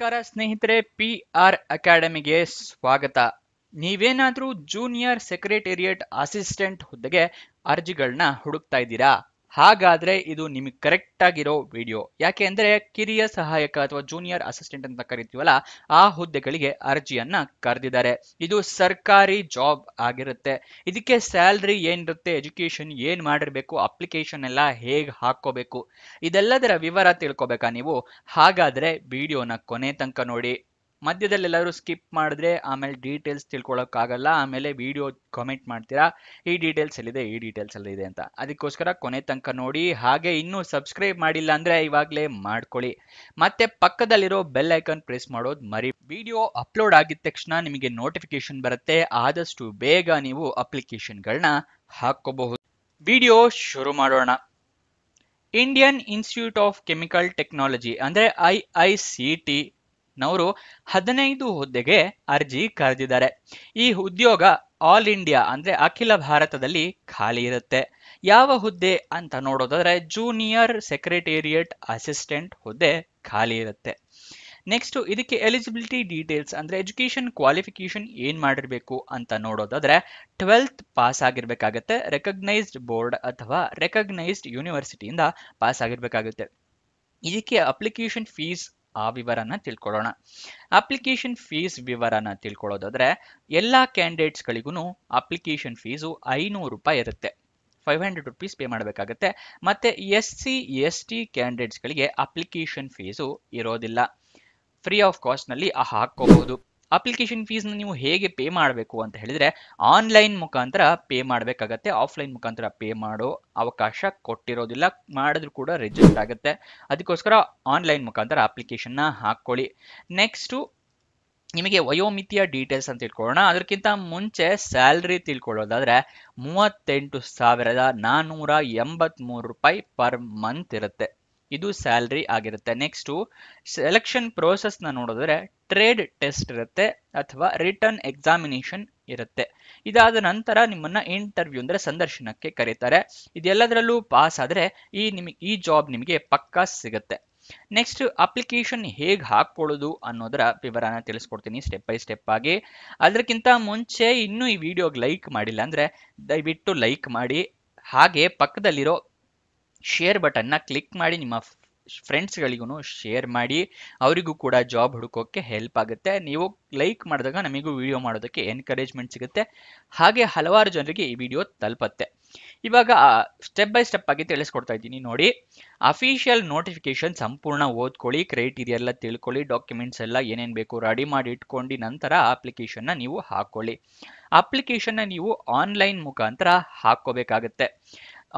ನಮಸ್ಕಾರ ಸ್ನೇಹಿತರೆ, PR ಅಕಾಡೆಮಿಗೆ ಸ್ವಾಗತ. ನೀವೇನಾದ್ರೂ ಜೂನಿಯರ್ ಸೆಕ್ರೆಟೇರಿಯೇಟ್ ಅಸಿಸ್ಟೆಂಟ್ ಹುದ್ದೆಗೆ ಅರ್ಜಿಗಳನ್ನ ಹುಡುಕ್ತಾ ಇದ್ದೀರಾ? ಹಾಗಾದ್ರೆ ಇದು ನಿಮಗೆ ಕರೆಕ್ಟ್ ಆಗಿರೋ ವಿಡಿಯೋ. ಯಾಕೆ ಅಂದ್ರೆ ಕಿರಿಯ ಸಹಾಯಕ ಅಥವಾ ಜೂನಿಯರ್ ಅಸಿಸ್ಟೆಂಟ್ ಅಂತ ಕರಿತೀವಲ್ಲ, ಆ ಹುದ್ದೆಗಳಿಗೆ ಅರ್ಜಿಯನ್ನ ಕರೆದಿದ್ದಾರೆ. ಇದು ಸರ್ಕಾರಿ ಜಾಬ್ ಆಗಿರುತ್ತೆ. ಇದಕ್ಕೆ ಸ್ಯಾಲ್ರಿ ಏನಿರುತ್ತೆ, ಎಜುಕೇಶನ್ ಏನ್ ಮಾಡಿರ್ಬೇಕು, ಅಪ್ಲಿಕೇಶನ್ ಎಲ್ಲ ಹೇಗೆ ಹಾಕೋಬೇಕು, ಇದೆಲ್ಲದರ ವಿವರ ತಿಳ್ಕೊಬೇಕಾ ನೀವು? ಹಾಗಾದ್ರೆ ವಿಡಿಯೋನ ಕೊನೆ ತನಕ ನೋಡಿ. ಮಧ್ಯದಲ್ಲಿ ಎಲ್ಲರೂ ಸ್ಕಿಪ್ ಮಾಡಿದ್ರೆ ಆಮೇಲೆ ಡೀಟೇಲ್ಸ್ ತಿಳ್ಕೊಳಕ್ಕಾಗಲ್ಲ. ಆಮೇಲೆ ವಿಡಿಯೋ ಕಾಮೆಂಟ್ ಮಾಡ್ತೀರಾ, ಈ ಡೀಟೇಲ್ಸ್ ಎಲ್ಲಿದೆ, ಈ ಡೀಟೇಲ್ಸ್ ಎಲ್ಲಿದೆ ಅಂತ. ಅದಕ್ಕೋಸ್ಕರ ಕೊನೆ ತನಕ ನೋಡಿ. ಹಾಗೆ ಇನ್ನೂ ಸಬ್ಸ್ಕ್ರೈಬ್ ಮಾಡಿಲ್ಲ ಅಂದ್ರೆ ಇವಾಗಲೇ ಮಾಡ್ಕೊಳ್ಳಿ. ಮತ್ತೆ ಪಕ್ಕದಲ್ಲಿರೋ ಬೆಲ್ ಐಕಾನ್ ಪ್ರೆಸ್ ಮಾಡೋದು ಮರಿ. ವಿಡಿಯೋ ಅಪ್ಲೋಡ್ ಆಗಿದ ತಕ್ಷಣ ನಿಮಗೆ ನೋಟಿಫಿಕೇಶನ್ ಬರುತ್ತೆ. ಆದಷ್ಟು ಬೇಗ ನೀವು ಅಪ್ಲಿಕೇಶನ್ಗಳನ್ನ ಹಾಕೋಬಹುದು. ವಿಡಿಯೋ ಶುರು ಮಾಡೋಣ. Indian institute of chemical technology ಅಂದ್ರೆ IICT ನವರು 15 ಹುದ್ದೆಗೆ ಅರ್ಜಿ ಕರೆದಿದ್ದಾರೆ. ಈ ಉದ್ಯೋಗ ಆಲ್ ಇಂಡಿಯಾ ಅಂದ್ರೆ ಅಖಿಲ ಭಾರತದಲ್ಲಿ ಖಾಲಿ ಇರುತ್ತೆ. ಯಾವ ಹುದ್ದೆ ಅಂತ ನೋಡೋದಾದ್ರೆ ಜೂನಿಯರ್ ಸೆಕ್ರೆಟೇರಿಯೇಟ್ ಅಸಿಸ್ಟೆಂಟ್ ಹುದ್ದೆ ಖಾಲಿ ಇರುತ್ತೆ. ನೆಕ್ಸ್ಟ್ ಇದಕ್ಕೆ ಎಲಿಜಿಬಿಲಿಟಿ ಡೀಟೇಲ್ಸ್ ಅಂದ್ರೆ ಎಜುಕೇಶನ್ ಕ್ವಾಲಿಫಿಕೇಶನ್ ಏನ್ ಮಾಡಿರ್ಬೇಕು ಅಂತ ನೋಡೋದಾದ್ರೆ 12th ಪಾಸ್ ಆಗಿರ್ಬೇಕಾಗತ್ತೆ. ರೆಕಗ್ನೈಸ್ಡ್ ಬೋರ್ಡ್ ಅಥವಾ ರೆಕಗ್ನೈಸ್ಡ್ ಯೂನಿವರ್ಸಿಟಿಯಿಂದ ಪಾಸ್ ಆಗಿರ್ಬೇಕಾಗುತ್ತೆ. ಇದಕ್ಕೆ ಅಪ್ಲಿಕೇಶನ್ ಫೀಸ್ ಆ ವಿವರನ ತಿಳ್ಕೊಳ್ಳೋಣ. ಅಪ್ಲಿಕೇಶನ್ ಫೀಸ್ ವಿವರನ ತಿಳ್ಕೊಳ್ಳೋದಾದ್ರೆ ಎಲ್ಲಾ ಕ್ಯಾಂಡಿಡೇಟ್ಸ್ಗಳಿಗೂ ಅಪ್ಲಿಕೇಶನ್ ಫೀಸು 500 ರೂಪಾಯಿ ಇರುತ್ತೆ. 500 ರುಪೀಸ್ ಪೇ ಮಾಡಬೇಕಾಗತ್ತೆ. ಮತ್ತೆ SC/ST ಕ್ಯಾಂಡಿಡೇಟ್ಸ್ಗಳಿಗೆ ಅಪ್ಲಿಕೇಶನ್ ಫೀಸು ಇರೋದಿಲ್ಲ. ಫ್ರೀ ಆಫ್ ಕಾಸ್ಟ್ ನಲ್ಲಿ ಹಾಕೋಬಹುದು. ಅಪ್ಲಿಕೇಶನ್ ಫೀಸ್ನ ನೀವು ಹೇಗೆ ಪೇ ಮಾಡಬೇಕು ಅಂತ ಹೇಳಿದ್ರೆ ಆನ್ಲೈನ್ ಮುಖಾಂತರ ಪೇ ಮಾಡಬೇಕಾಗತ್ತೆ. ಆಫ್ಲೈನ್ ಮುಖಾಂತರ ಪೇ ಮಾಡೋ ಅವಕಾಶ ಕೊಟ್ಟಿರೋದಿಲ್ಲ. ಮಾಡಿದ್ರು ಕೂಡ ರಿಜೆಕ್ಟ್ ಆಗುತ್ತೆ. ಅದಕ್ಕೋಸ್ಕರ ಆನ್ಲೈನ್ ಮುಖಾಂತರ ಅಪ್ಲಿಕೇಶನ್ನ ಹಾಕೊಳ್ಳಿ. ನೆಕ್ಸ್ಟು ನಿಮಗೆ ವಯೋಮಿತಿಯ ಡೀಟೇಲ್ಸ್ ಅಂತ ತಿಳ್ಕೊಳ್ಳೋಣ. ಅದಕ್ಕಿಂತ ಮುಂಚೆ ಸ್ಯಾಲ್ರಿ ತಿಳ್ಕೊಳ್ಳೋದಾದ್ರೆ 38,483 ರೂಪಾಯಿ ಪರ್ ಮಂತ್ ಇರುತ್ತೆ. ಇದು ಸ್ಯಾಲ್ರಿ ಆಗಿರುತ್ತೆ. ನೆಕ್ಸ್ಟು ಸೆಲೆಕ್ಷನ್ ಪ್ರೋಸೆಸ್ ನ ನೋಡಿದ್ರೆ ಟ್ರೇಡ್ ಟೆಸ್ಟ್ ಇರುತ್ತೆ ಅಥವಾ ರಿಟರ್ನ್ ಎಕ್ಸಾಮಿನೇಷನ್ ಇರುತ್ತೆ. ಇದಾದ ನಂತರ ನಿಮ್ಮನ್ನ ಇಂಟರ್ವ್ಯೂ ಅಂದ್ರೆ ಸಂದರ್ಶನಕ್ಕೆ ಕರೀತಾರೆ. ಇದೆಲ್ಲದರಲ್ಲೂ ಪಾಸ್ ಆದ್ರೆ ಈ ಜಾಬ್ ನಿಮಗೆ ಪಕ್ಕಾ ಸಿಗುತ್ತೆ. ನೆಕ್ಸ್ಟ್ ಅಪ್ಲಿಕೇಶನ್ ಹೇಗೆ ಹಾಕೊಳ್ಳೋದು ಅನ್ನೋದರ ವಿವರನ ತಿಳಿಸ್ಕೊಡ್ತೀನಿ ಸ್ಟೆಪ್ ಬೈ ಸ್ಟೆಪ್ ಆಗಿ. ಅದಕ್ಕಿಂತ ಮುಂಚೆ ಇನ್ನೂ ಈ ವಿಡಿಯೋಗೆ ಲೈಕ್ ಮಾಡಿಲ್ಲ ಅಂದ್ರೆ ದಯವಿಟ್ಟು ಲೈಕ್ ಮಾಡಿ. ಹಾಗೆ ಪಕ್ಕದಲ್ಲಿರೋ ಶೇರ್ ಬಟನ್ನ ಕ್ಲಿಕ್ ಮಾಡಿ ನಿಮ್ಮ ಫ್ರೆಂಡ್ಸ್ಗಳಿಗೂ ಶೇರ್ ಮಾಡಿ. ಅವರಿಗೂ ಕೂಡ ಜಾಬ್ ಹುಡುಕೋಕೆ ಹೆಲ್ಪ್ ಆಗುತ್ತೆ. ನೀವು ಲೈಕ್ ಮಾಡಿದಾಗ ನಮಗೂ ವಿಡಿಯೋ ಮಾಡೋದಕ್ಕೆ ಎನ್ಕರೇಜ್ಮೆಂಟ್ ಸಿಗುತ್ತೆ. ಹಾಗೆ ಹಲವಾರು ಜನರಿಗೆ ಈ ವಿಡಿಯೋ ತಲುಪತ್ತೆ. ಇವಾಗ ಸ್ಟೆಪ್ ಬೈ ಸ್ಟೆಪ್ ಆಗಿ ತಿಳಿಸ್ಕೊಡ್ತಾ ಇದ್ದೀನಿ ನೋಡಿ. ಅಫಿಷಿಯಲ್ ನೋಟಿಫಿಕೇಶನ್ ಸಂಪೂರ್ಣ ಓದ್ಕೊಳ್ಳಿ, ಕ್ರೈಟೀರಿಯಾ ಎಲ್ಲ ತಿಳ್ಕೊಳ್ಳಿ, ಡಾಕ್ಯುಮೆಂಟ್ಸ್ ಎಲ್ಲ ಏನೇನು ಬೇಕು ರೆಡಿ ಮಾಡಿ ಇಟ್ಕೊಂಡು ನಂತರ ಅಪ್ಲಿಕೇಶನ್ನ ನೀವು ಹಾಕೊಳ್ಳಿ. ಅಪ್ಲಿಕೇಶನ್ನ ನೀವು ಆನ್ಲೈನ್ ಮುಖಾಂತರ ಹಾಕೋಬೇಕಾಗತ್ತೆ.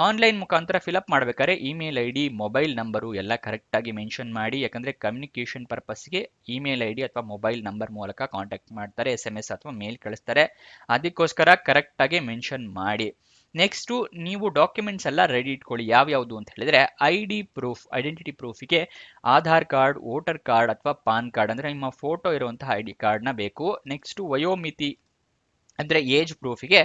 ಆನ್ಲೈನ್ ಮುಖಾಂತರ ಫಿಲಪ್ ಮಾಡ್ಬೇಕಾದ್ರೆ ಇಮೇಲ್ ID, ಮೊಬೈಲ್ ನಂಬರು ಎಲ್ಲ ಕರೆಕ್ಟಾಗಿ ಮೆನ್ಷನ್ ಮಾಡಿ. ಯಾಕಂದ್ರೆ ಕಮ್ಯುನಿಕೇಶನ್ ಪರ್ಪಸ್ಗೆ ಇಮೇಲ್ ID ಅಥವಾ ಮೊಬೈಲ್ ನಂಬರ್ ಮೂಲಕ ಕಾಂಟ್ಯಾಕ್ಟ್ ಮಾಡ್ತಾರೆ, SMS ಅಥವಾ ಮೇಲ್ ಕಳಿಸ್ತಾರೆ. ಅದಕ್ಕೋಸ್ಕರ ಕರೆಕ್ಟಾಗಿ ಮೆನ್ಷನ್ ಮಾಡಿ. ನೆಕ್ಸ್ಟು ನೀವು ಡಾಕ್ಯುಮೆಂಟ್ಸ್ ಎಲ್ಲ ರೆಡಿ ಇಟ್ಕೊಳ್ಳಿ. ಯಾವ್ಯಾವುದು ಅಂತ ಹೇಳಿದ್ರೆ ಐಡೆಂಟಿಟಿ ಪ್ರೂಫಿಗೆ ಆಧಾರ್ ಕಾರ್ಡ್, ವೋಟರ್ ಕಾರ್ಡ್ ಅಥವಾ ಪಾನ್ ಕಾರ್ಡ್ ಅಂದ್ರೆ ನಿಮ್ಮ ಫೋಟೋ ಇರುವಂತಹ ID ಕಾರ್ಡ್ನ ಬೇಕು. ನೆಕ್ಸ್ಟು ವಯೋಮಿತಿ ಅಂದ್ರೆ ಏಜ್ ಪ್ರೂಫಿಗೆ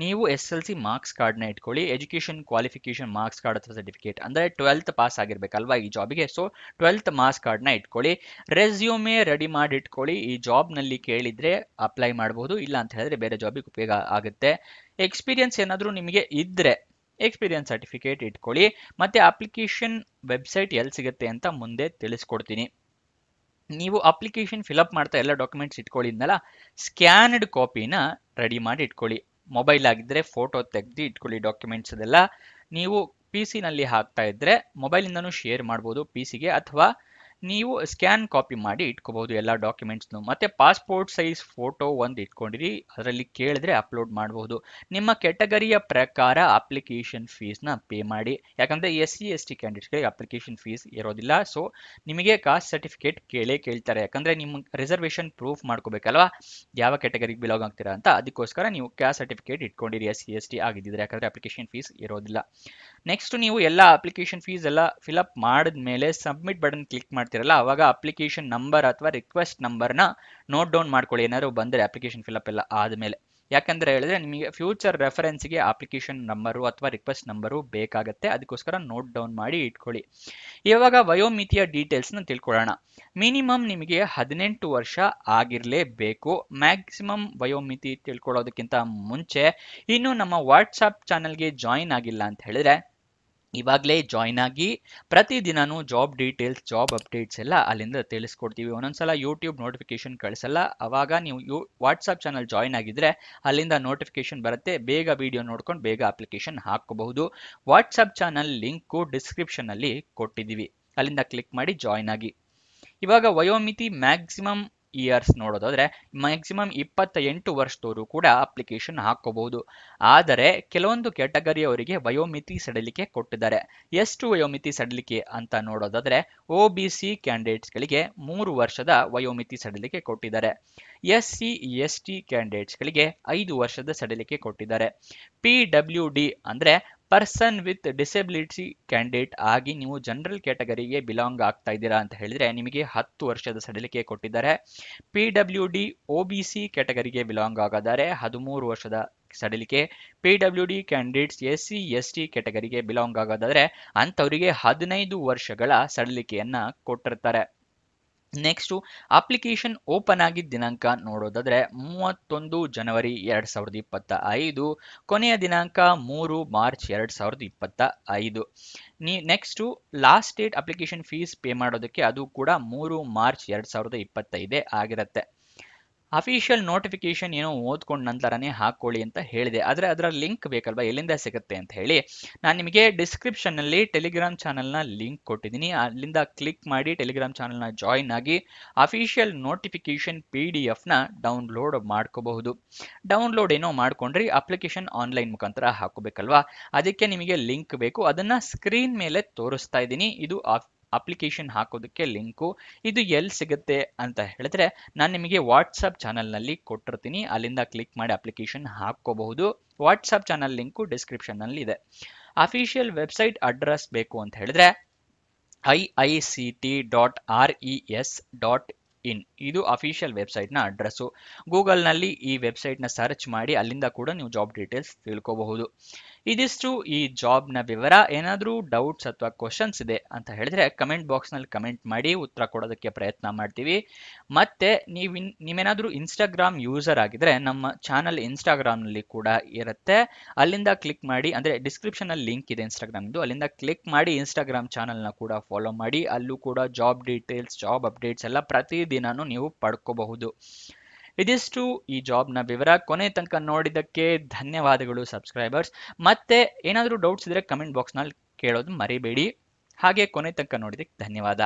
ನೀವು SLC ಮಾರ್ಕ್ಸ್ ಕಾರ್ಡ್ನ ಇಟ್ಕೊಳ್ಳಿ. ಎಜುಕೇಶನ್ ಕ್ವಾಲಿಫಿಕೇಶನ್ ಮಾರ್ಕ್ಸ್ ಕಾರ್ಡ್ ಅಥವಾ ಸರ್ಟಿಫಿಕೇಟ್ ಅಂದ್ರೆ 12th ಪಾಸ್ ಆಗಿರ್ಬೇಕಲ್ವಾ ಈ ಜಾಬಿಗೆ, ಸೊ 12th ಮಾರ್ಕ್ಸ್ ಕಾರ್ಡ್ನ ಇಟ್ಕೊಳ್ಳಿ. ರೆಸ್ಯೂಮೆ ರೆಡಿ ಮಾಡಿ ಇಟ್ಕೊಳ್ಳಿ. ಈ ಜಾಬ್ನಲ್ಲಿ ಕೇಳಿದ್ರೆ ಅಪ್ಲೈ ಮಾಡಬಹುದು, ಇಲ್ಲ ಅಂತ ಹೇಳಿದ್ರೆ ಬೇರೆ ಜಾಬಿಗೆ ಉಪಯೋಗ ಆಗುತ್ತೆ. ಎಕ್ಸ್ಪೀರಿಯನ್ಸ್ ಏನಾದರೂ ನಿಮಗೆ ಇದ್ರೆ ಎಕ್ಸ್ಪೀರಿಯನ್ಸ್ ಸರ್ಟಿಫಿಕೇಟ್ ಇಟ್ಕೊಳ್ಳಿ. ಮತ್ತೆ ಅಪ್ಲಿಕೇಶನ್ ವೆಬ್ಸೈಟ್ ಎಲ್ಲಿ ಸಿಗುತ್ತೆ ಅಂತ ಮುಂದೆ ತಿಳಿಸ್ಕೊಡ್ತೀನಿ. ನೀವು ಅಪ್ಲಿಕೇಶನ್ ಫಿಲಪ್ ಮಾಡ್ತಾ ಎಲ್ಲ ಡಾಕ್ಯುಮೆಂಟ್ಸ್ ಇಟ್ಕೊಳ್ಳಿದ್ನಲ್ಲ, ಸ್ಕ್ಯಾನ್ಡ್ ಕಾಪಿನ ರೆಡಿ ಮಾಡಿ ಇಟ್ಕೊಳ್ಳಿ. ಮೊಬೈಲ್ ಆಗಿದ್ರೆ ಫೋಟೋ ತೆಗೆದು ಇಟ್ಕೊಳ್ಳಿ. ಡಾಕ್ಯುಮೆಂಟ್ಸ್ ಅದೆಲ್ಲ ನೀವು PC ನಲ್ಲಿ ಹಾಕ್ತಾ ಇದ್ರೆ ಮೊಬೈಲಿಂದನೂ ಶೇರ್ ಮಾಡ್ಬೋದು PCಗೆ, ಅಥವಾ ನೀವು ಸ್ಕ್ಯಾನ್ ಕಾಪಿ ಮಾಡಿ ಇಟ್ಕೋಬಹುದು ಎಲ್ಲ ಡಾಕ್ಯುಮೆಂಟ್ಸ್ನು. ಮತ್ತೆ ಪಾಸ್ಪೋರ್ಟ್ ಸೈಜ್ ಫೋಟೋ ಒಂದು ಇಟ್ಕೊಂಡಿರಿ, ಅದರಲ್ಲಿ ಕೇಳಿದ್ರೆ ಅಪ್ಲೋಡ್ ಮಾಡಬಹುದು. ನಿಮ್ಮ ಕೆಟಗರಿಯ ಪ್ರಕಾರ ಅಪ್ಲಿಕೇಶನ್ ಫೀಸ್ನ ಪೇ ಮಾಡಿ. ಯಾಕಂದ್ರೆ SC/ST ಕ್ಯಾಂಡಿಡೇಟ್ಸ್ಗೆ ಅಪ್ಲಿಕೇಶನ್ ಫೀಸ್ ಇರೋದಿಲ್ಲ. ಸೊ ನಿಮಗೆ ಕಾಸ್ಟ್ ಸರ್ಟಿಫಿಕೇಟ್ ಕೇಳ್ತಾರೆ. ಯಾಕಂದ್ರೆ ನಿಮ್ಮ ರಿಸರ್ವೇಶನ್ ಪ್ರೂಫ್ ಮಾಡ್ಕೋಬೇಕಲ್ವಾ ಯಾವ ಕೆಟಗರಿಗೆ ಬಿಲಾಂಗ್ ಆಗ್ತೀರಾ ಅಂತ. ಅದಕ್ಕೋಸ್ಕರ ನೀವು ಕ್ಯಾಸ್ಟ್ ಸರ್ಟಿಫಿಕೇಟ್ ಇಟ್ಕೊಂಡಿರಿ SC/ST ಆಗಿದ್ದಿದ್ರೆ, ಯಾಕಂದ್ರೆ ಅಪ್ಲಿಕೇಶನ್ ಫೀಸ್ ಇರೋದಿಲ್ಲ. ನೆಕ್ಸ್ಟ್ ನೀವು ಎಲ್ಲ ಅಪ್ಲಿಕೇಶನ್ ಫೀಸ್ ಎಲ್ಲ ಫಿಲಪ್ ಮಾಡಿದ್ಮೇಲೆ ಸಬ್ಮಿಟ್ ಬಟನ್ ಕ್ಲಿಕ್ ಮಾಡ್ತಿರಲ್ಲ, ಅವಾಗ ಅಪ್ಲಿಕೇಶನ್ ನಂಬರ್ ಅಥವಾ ರಿಕ್ವೆಸ್ಟ್ ನಂಬರ್ನ ನೋಟ್ ಡೌನ್ ಮಾಡ್ಕೊಳ್ಳಿ. ಏನಾದ್ರು ಬಂದರೆ ಅಪ್ಲಿಕೇಶನ್ ಫಿಲಪ್ ಎಲ್ಲ ಆದಮೇಲೆ ಯಾಕಂದ್ರೆ ಹೇಳಿದ್ರೆ ನಿಮಗೆ ಫ್ಯೂಚರ್ ರೆಫರೆನ್ಸ್ಗೆ ಅಪ್ಲಿಕೇಶನ್ ನಂಬರು ಅಥವಾ ರಿಕ್ವೆಸ್ಟ್ ನಂಬರು ಬೇಕಾಗುತ್ತೆ, ಅದಕ್ಕೋಸ್ಕರ ನೋಟ್ ಡೌನ್ ಮಾಡಿ ಇಟ್ಕೊಳ್ಳಿ. ಇವಾಗ ವಯೋಮಿತಿಯ ಡೀಟೇಲ್ಸ್ನ ತಿಳ್ಕೊಳ್ಳೋಣ. ಮಿನಿಮಮ್ ನಿಮಗೆ 18 ವರ್ಷ ಆಗಿರಲೇಬೇಕು. ಮ್ಯಾಕ್ಸಿಮಮ್ ವಯೋಮಿತಿ ತಿಳ್ಕೊಳ್ಳೋದಕ್ಕಿಂತ ಮುಂಚೆ ಇನ್ನು ನಮ್ಮ ವಾಟ್ಸಪ್ ಚಾನಲ್ಗೆ ಜಾಯಿನ್ ಆಗಿಲ್ಲ ಅಂತ ಹೇಳಿದ್ರೆ ಇವಾಗಲೇ ಜಾಯ್ನ್ ಆಗಿ ಪ್ರತಿದಿನನೂ ಜಾಬ್ ಡೀಟೇಲ್ಸ್ ಜಾಬ್ ಅಪ್ಡೇಟ್ಸ್ ಎಲ್ಲ ಅಲ್ಲಿಂದ ತಿಳಿಸ್ಕೊಡ್ತೀವಿ. ಒಂದೊಂದ್ಸಲ ಯೂಟ್ಯೂಬ್ ನೋಟಿಫಿಕೇಶನ್ ಕಳಿಸಲ್ಲ, ಅವಾಗ ನೀವು ವಾಟ್ಸಪ್ ಚಾನಲ್ ಜಾಯ್ನ್ ಆಗಿದ್ರೆ ಅಲ್ಲಿಂದ ನೋಟಿಫಿಕೇಶನ್ ಬರುತ್ತೆ, ಬೇಗ ವಿಡಿಯೋ ನೋಡ್ಕೊಂಡು ಬೇಗ ಅಪ್ಲಿಕೇಶನ್ ಹಾಕೋಬಹುದು. ವಾಟ್ಸಪ್ ಚಾನಲ್ ಲಿಂಕು ಡಿಸ್ಕ್ರಿಪ್ಷನ್ ಅಲ್ಲಿ ಕೊಟ್ಟಿದ್ದೀವಿ, ಅಲ್ಲಿಂದ ಕ್ಲಿಕ್ ಮಾಡಿ ಜಾಯ್ನ್ ಆಗಿ. ಇವಾಗ ವಯೋಮಿತಿ ಮ್ಯಾಕ್ಸಿಮಮ್ ಇಯರ್ಸ್ ನೋಡೋದಾದ್ರೆ ಮ್ಯಾಕ್ಸಿಮಮ್ 28 ವರ್ಷದವರು ಕೂಡ ಅಪ್ಲಿಕೇಶನ್ ಹಾಕೋಬಹುದು. ಆದರೆ ಕೆಲವೊಂದು ಕ್ಯಾಟಗರಿಯವರಿಗೆ ವಯೋಮಿತಿ ಸಡಿಲಿಕೆ ಕೊಟ್ಟಿದ್ದಾರೆ. ಎಷ್ಟು ವಯೋಮಿತಿ ಸಡಿಲಿಕೆ ಅಂತ ನೋಡೋದಾದ್ರೆ OBC ಕ್ಯಾಂಡಿಡೇಟ್ಸ್ಗಳಿಗೆ 3 ವರ್ಷದ ವಯೋಮಿತಿ ಸಡಿಲಿಕೆ ಕೊಟ್ಟಿದ್ದಾರೆ. SC ST ಕ್ಯಾಂಡಿಡೇಟ್ಸ್ಗಳಿಗೆ 5 ವರ್ಷದ ಸಡಿಲಿಕೆ ಕೊಟ್ಟಿದ್ದಾರೆ. PWD ಅಂದ್ರೆ ಪರ್ಸನ್ ವಿತ್ ಡಿಸೆಬಿಲಿಟಿ ಕ್ಯಾಂಡಿಡೇಟ್ ಆಗಿ ನೀವು ಜನರಲ್ ಕ್ಯಾಟಗರಿಗೆ ಬಿಲಾಂಗ್ ಆಗ್ತಾ ಇದ್ದೀರಾ ಅಂತ ಹೇಳಿದ್ರೆ ನಿಮಗೆ 10 ವರ್ಷದ ಸಡಿಲಿಕೆ ಕೊಟ್ಟಿದ್ದಾರೆ. PWD OBC ಕ್ಯಾಟಗರಿಗೆ ಬಿಲಾಂಗ್ ಆಗೋದಾರೆ 13 ವರ್ಷದ ಸಡಿಲಿಕೆ. PWD ಕ್ಯಾಂಡಿಡೇಟ್ಸ್ SC ST ಕ್ಯಾಟಗರಿಗೆ ಬಿಲಾಂಗ್ ಆಗೋದಾದ್ರೆ ಅಂಥವರಿಗೆ 15 ವರ್ಷಗಳ ಸಡಿಲಿಕೆಯನ್ನ ಕೊಟ್ಟಿರ್ತಾರೆ. ನೆಕ್ಸ್ಟ್ ಅಪ್ಲಿಕೇಶನ್ ಓಪನ್ ಆಗಿದ್ದ ದಿನಾಂಕ ನೋಡೋದಾದ್ರೆ 31 ಜನವರಿ 2025, ಕೊನೆಯ ದಿನಾಂಕ 3 March 2025. Next last date application fees pay ಮಾಡೋದಕ್ಕೆ ಅದು ಕೂಡ 3 ಮಾರ್ಚ್ 2025 ಆಗಿರುತ್ತೆ. ಅಫಿಷಿಯಲ್ ನೋಟಿಫಿಕೇಶನ್ ಏನೋ ಓದ್ಕೊಂಡ ನಂತರನೇ ಹಾಕೊಳ್ಳಿ ಅಂತ ಹೇಳಿದೆ, ಆದರೆ ಅದರ ಲಿಂಕ್ ಬೇಕಲ್ವಾ, ಎಲ್ಲಿಂದ ಸಿಗುತ್ತೆ ಅಂತ ಹೇಳಿ ನಾನು ನಿಮಗೆ ಡಿಸ್ಕ್ರಿಪ್ಷನ್ ನಲ್ಲಿ ಟೆಲಿಗ್ರಾಮ್ ಚಾನಲ್ನ ಲಿಂಕ್ ಕೊಟ್ಟಿದ್ದೀನಿ, ಅಲ್ಲಿಂದ ಕ್ಲಿಕ್ ಮಾಡಿ ಟೆಲಿಗ್ರಾಮ್ ಚಾನಲ್ನ ಜಾಯಿನ್ ಆಗಿ ಅಫಿಷಿಯಲ್ ನೋಟಿಫಿಕೇಶನ್ PDF ನ ಡೌನ್ಲೋಡ್ ಮಾಡ್ಕೋಬಹುದು. ಡೌನ್ಲೋಡ್ ಏನೋ ಮಾಡ್ಕೊಂಡ್ರಿ ಅಪ್ಲಿಕೇಶನ್ ಆನ್ಲೈನ್ ಮುಖಾಂತರ ಹಾಕೋಬೇಕಲ್ವಾ, ಅದಕ್ಕೆ ನಿಮಗೆ ಲಿಂಕ್ ಬೇಕು, ಅದನ್ನ ಸ್ಕ್ರೀನ್ ಮೇಲೆ ತೋರಿಸ್ತಾ ಇದ್ದೀನಿ. ಇದು ಅಪ್ಲಿಕೇಶನ್ ಹಾಕೋದಕ್ಕೆ ಲಿಂಕು. ಇದು ಎಲ್ಲಿ ಸಿಗುತ್ತೆ ಅಂತ ಹೇಳಿದ್ರೆ ನಾನು ನಿಮಗೆ ವಾಟ್ಸಪ್ ಚಾನಲ್ನಲ್ಲಿ ಕೊಟ್ಟಿರ್ತೀನಿ, ಅಲ್ಲಿಂದ ಕ್ಲಿಕ್ ಮಾಡಿ ಅಪ್ಲಿಕೇಶನ್ ಹಾಕೋಬಹುದು. ವಾಟ್ಸಪ್ ಚಾನಲ್ ಲಿಂಕು ಡಿಸ್ಕ್ರಿಪ್ಷನ್ ನಲ್ಲಿ ಇದೆ. ಅಫಿಷಿಯಲ್ ವೆಬ್ಸೈಟ್ ಅಡ್ರೆಸ್ ಬೇಕು ಅಂತ ಹೇಳಿದ್ರೆ iict.res.in ಇದು ಅಫಿಷಿಯಲ್ ವೆಬ್ಸೈಟ್ನ ಅಡ್ರೆಸ್ಸು. ಗೂಗಲ್ನಲ್ಲಿ ಈ ವೆಬ್ಸೈಟ್ನ ಸರ್ಚ್ ಮಾಡಿ ಅಲ್ಲಿಂದ ಕೂಡ ನೀವು ಜಾಬ್ ಡೀಟೇಲ್ಸ್ ತಿಳ್ಕೋಬಹುದು. ಇದಿಷ್ಟು ಈ ಜಾಬ್ನ ವಿವರ. ಏನಾದರೂ ಡೌಟ್ಸ್ ಅಥವಾ ಕ್ವಶನ್ಸ್ ಇದೆ ಅಂತ ಹೇಳಿದ್ರೆ ಕಮೆಂಟ್ ಬಾಕ್ಸ್ನಲ್ಲಿ ಕಮೆಂಟ್ ಮಾಡಿ, ಉತ್ತರ ಕೊಡೋದಕ್ಕೆ ಪ್ರಯತ್ನ ಮಾಡ್ತೀವಿ. ಮತ್ತೆ ನೀವೇನಾದರೂ ಇನ್ಸ್ಟಾಗ್ರಾಮ್ ಯೂಸರ್ ಆಗಿದ್ರೆ ನಮ್ಮ ಚಾನಲ್ ಇನ್ಸ್ಟಾಗ್ರಾಮ್ನಲ್ಲಿ ಕೂಡ ಇರುತ್ತೆ, ಅಲ್ಲಿಂದ ಕ್ಲಿಕ್ ಮಾಡಿ, ಅಂದರೆ ಡಿಸ್ಕ್ರಿಪ್ಷನಲ್ಲಿ ಲಿಂಕ್ ಇದೆ ಇನ್ಸ್ಟಾಗ್ರಾಮ್ದು, ಅಲ್ಲಿಂದ ಕ್ಲಿಕ್ ಮಾಡಿ ಇನ್ಸ್ಟಾಗ್ರಾಮ್ ಚಾನಲ್ನ ಕೂಡ ಫಾಲೋ ಮಾಡಿ. ಅಲ್ಲೂ ಕೂಡ ಜಾಬ್ ಡೀಟೇಲ್ಸ್ ಜಾಬ್ ಅಪ್ಡೇಟ್ಸ್ ಎಲ್ಲ ಪ್ರತಿದಿನನೂ ನೀವು ಪಡ್ಕೋಬಹುದು. ಇದಿಷ್ಟು ಈ ಜಾಬ್ನ ವಿವರ. ಕೊನೆ ತನಕ ನೋಡಿದ್ದಕ್ಕೆ ಧನ್ಯವಾದಗಳು ಸಬ್ಸ್ಕ್ರೈಬರ್ಸ್. ಮತ್ತೆ ಏನಾದರೂ ಡೌಟ್ಸ್ ಇದ್ರೆ ಕಮೆಂಟ್ ಬಾಕ್ಸ್ನಲ್ಲಿ ಕೇಳೋದು ಮರಿಬೇಡಿ. ಹಾಗೆ ಕೊನೆ ತನಕ ನೋಡಿದ್ದಕ್ಕೆ ಧನ್ಯವಾದ.